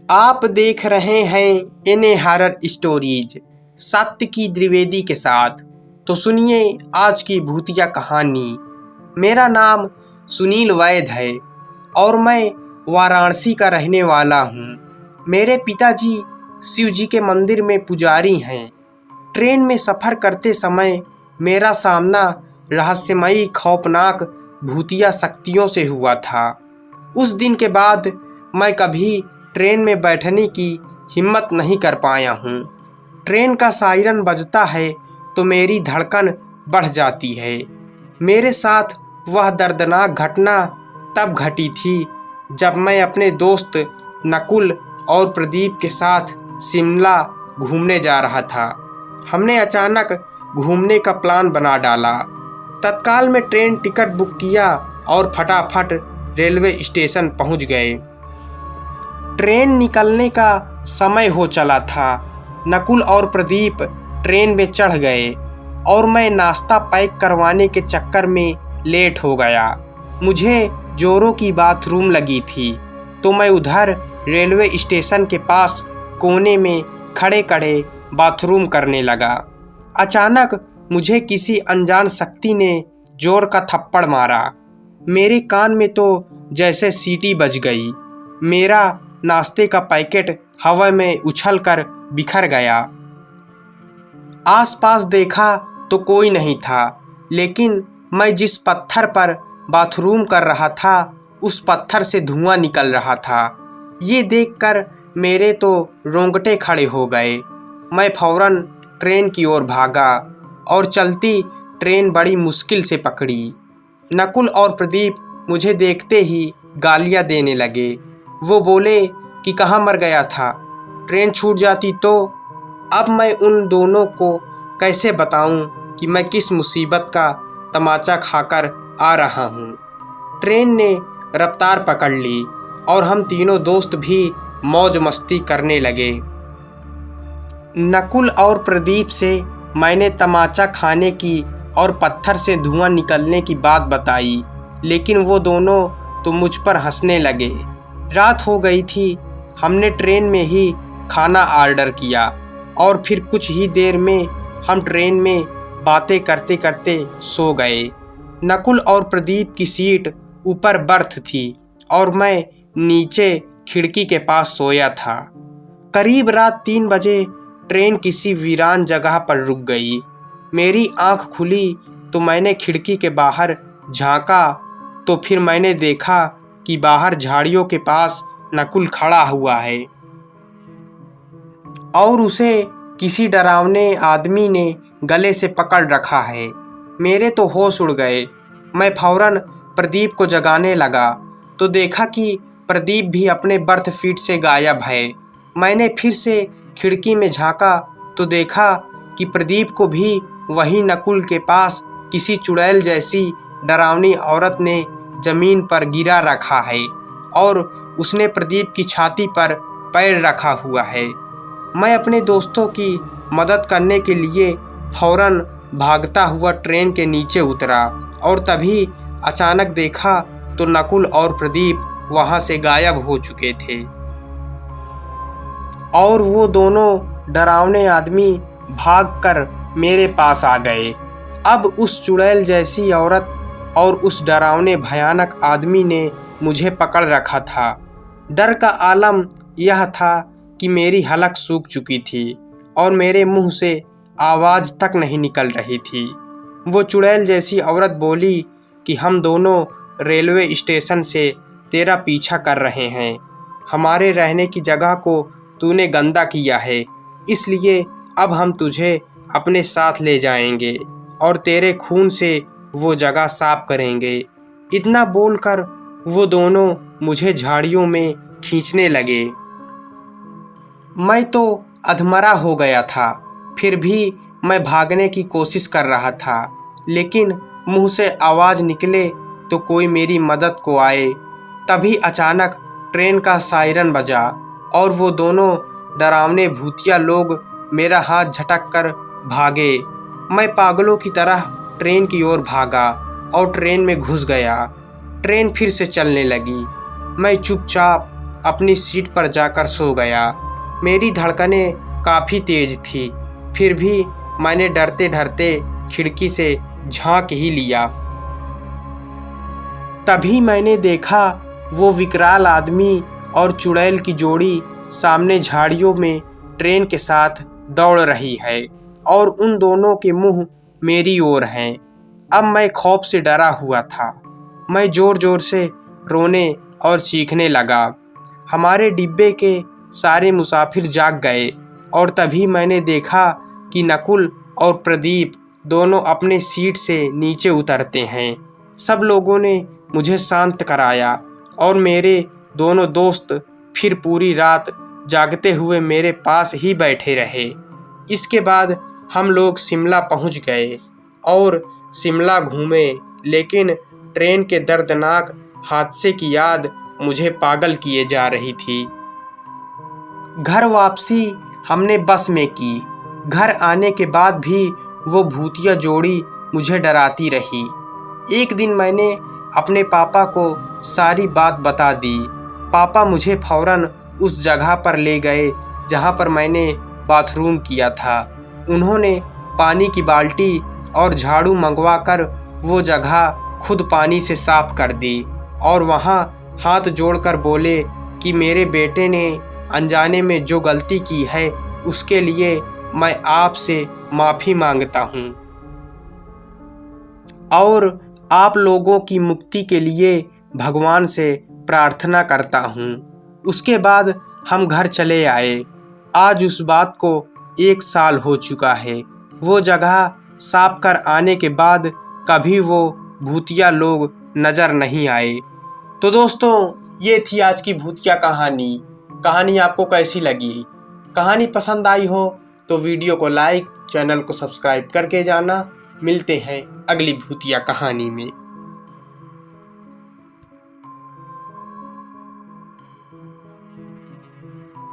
आप देख रहे हैं इन्हें हॉरर स्टोरीज सत्य की द्विवेदी के साथ। तो सुनिए आज की भूतिया कहानी। मेरा नाम सुनील वैद है और मैं वाराणसी का रहने वाला हूँ। मेरे पिताजी शिव जी के मंदिर में पुजारी हैं। ट्रेन में सफ़र करते समय मेरा सामना रहस्यमयी खौफनाक भूतिया शक्तियों से हुआ था। उस दिन के बाद मैं कभी ट्रेन में बैठने की हिम्मत नहीं कर पाया हूँ। ट्रेन का सायरन बजता है तो मेरी धड़कन बढ़ जाती है। मेरे साथ वह दर्दनाक घटना तब घटी थी जब मैं अपने दोस्त नकुल और प्रदीप के साथ शिमला घूमने जा रहा था। हमने अचानक घूमने का प्लान बना डाला। तत्काल में ट्रेन टिकट बुक किया और फटाफट रेलवे स्टेशन पहुंच गए। ट्रेन निकलने का समय हो चला था। नकुल और प्रदीप ट्रेन में चढ़ गए और मैं नाश्ता पैक करवाने के चक्कर में लेट हो गया। मुझे जोरों की बाथरूम लगी थी तो मैं उधर रेलवे स्टेशन के पास कोने में खड़े खड़े बाथरूम करने लगा। अचानक मुझे किसी अनजान शक्ति ने जोर का थप्पड़ मारा। मेरे कान में तो जैसे सीटी बज गई। मेरा नाश्ते का पैकेट हवा में उछलकर बिखर गया। आसपास देखा तो कोई नहीं था, लेकिन मैं जिस पत्थर पर बाथरूम कर रहा था उस पत्थर से धुआं निकल रहा था। ये देखकर मेरे तो रोंगटे खड़े हो गए। मैं फौरन ट्रेन की ओर भागा और चलती ट्रेन बड़ी मुश्किल से पकड़ी। नकुल और प्रदीप मुझे देखते ही गालियां देने लगे। वो बोले कि कहाँ मर गया था, ट्रेन छूट जाती तो। अब मैं उन दोनों को कैसे बताऊं कि मैं किस मुसीबत का तमाचा खाकर आ रहा हूं। ट्रेन ने रफ्तार पकड़ ली और हम तीनों दोस्त भी मौज मस्ती करने लगे। नकुल और प्रदीप से मैंने तमाचा खाने की और पत्थर से धुआं निकलने की बात बताई, लेकिन वो दोनों तो मुझ पर हंसने लगे। रात हो गई थी। हमने ट्रेन में ही खाना ऑर्डर किया और फिर कुछ ही देर में हम ट्रेन में बातें करते करते सो गए। नकुल और प्रदीप की सीट ऊपर बर्थ थी और मैं नीचे खिड़की के पास सोया था। करीब रात 3 बजे ट्रेन किसी वीरान जगह पर रुक गई। मेरी आंख खुली तो मैंने खिड़की के बाहर झांका तो फिर मैंने देखा कि बाहर झाड़ियों के पास नकुल खड़ा हुआ है और उसे किसी डरावने आदमी ने गले से पकड़ रखा है। मेरे तो होश उड़ गए। मैं फौरन प्रदीप को जगाने लगा तो देखा कि प्रदीप भी अपने बर्थ फीट से गायब है। मैंने फिर से खिड़की में झांका तो देखा कि प्रदीप को भी वही नकुल के पास किसी चुड़ैल जैसी डरावनी औरत ने जमीन पर गिरा रखा है और उसने प्रदीप की छाती पर पैर रखा हुआ है। मैं अपने दोस्तों की मदद करने के लिए फौरन भागता हुआ ट्रेन के नीचे उतरा और तभी अचानक देखा तो नकुल और प्रदीप वहां से गायब हो चुके थे और वो दोनों डरावने आदमी भागकर मेरे पास आ गए। अब उस चुड़ैल जैसी औरत और उस डरावने भयानक आदमी ने मुझे पकड़ रखा था। डर का आलम यह था कि मेरी हलक सूख चुकी थी और मेरे मुंह से आवाज़ तक नहीं निकल रही थी। वो चुड़ैल जैसी औरत बोली कि हम दोनों रेलवे स्टेशन से तेरा पीछा कर रहे हैं। हमारे रहने की जगह को तूने गंदा किया है, इसलिए अब हम तुझे अपने साथ ले जाएंगे और तेरे खून से वो जगह साफ करेंगे। इतना बोलकर वो दोनों मुझे झाड़ियों में खींचने लगे। मैं तो अधमरा हो गया था। फिर भी मैं भागने की कोशिश कर रहा था, लेकिन मुंह से आवाज़ निकले तो कोई मेरी मदद को आए। तभी अचानक ट्रेन का सायरन बजा और वो दोनों डरावने भूतिया लोग मेरा हाथ झटक कर भागे। मैं पागलों की तरह ट्रेन की ओर भागा और ट्रेन में घुस गया। ट्रेन फिर से चलने लगी। मैं चुपचाप अपनी सीट पर जाकर सो गया। मेरी धड़कनें काफ़ी तेज थी, फिर भी मैंने डरते डरते खिड़की से झांक ही लिया। तभी मैंने देखा वो विकराल आदमी और चुड़ैल की जोड़ी सामने झाड़ियों में ट्रेन के साथ दौड़ रही है और उन दोनों के मुंह मेरी ओर हैं। अब मैं खौफ से डरा हुआ था। मैं ज़ोर ज़ोर से रोने और चीखने लगा। हमारे डिब्बे के सारे मुसाफिर जाग गए और तभी मैंने देखा कि नकुल और प्रदीप दोनों अपने सीट से नीचे उतरते हैं। सब लोगों ने मुझे शांत कराया और मेरे दोनों दोस्त फिर पूरी रात जागते हुए मेरे पास ही बैठे रहे। इसके बाद हम लोग शिमला पहुंच गए और शिमला घूमे, लेकिन ट्रेन के दर्दनाक हादसे की याद मुझे पागल किए जा रही थी। घर वापसी हमने बस में की। घर आने के बाद भी वो भूतिया जोड़ी मुझे डराती रही। एक दिन मैंने अपने पापा को सारी बात बता दी। पापा मुझे फौरन उस जगह पर ले गए जहाँ पर मैंने बाथरूम किया था। उन्होंने पानी की बाल्टी और झाड़ू मंगवाकर वो जगह खुद पानी से साफ कर दी और वहाँ हाथ जोड़कर बोले कि मेरे बेटे ने अनजाने में जो गलती की है उसके लिए मैं आपसे माफ़ी मांगता हूँ और आप लोगों की मुक्ति के लिए भगवान से प्रार्थना करता हूँ। उसके बाद हम घर चले आए। आज उस बात को 1 साल हो चुका है। वो जगह साफ कर आने के बाद कभी वो भूतिया लोग नज़र नहीं आए। तो दोस्तों, ये थी आज की भूतिया कहानी। कहानी आपको कैसी लगी? कहानी पसंद आई हो तो वीडियो को लाइक, चैनल को सब्सक्राइब करके जाना। मिलते हैं अगली भूतिया कहानी में।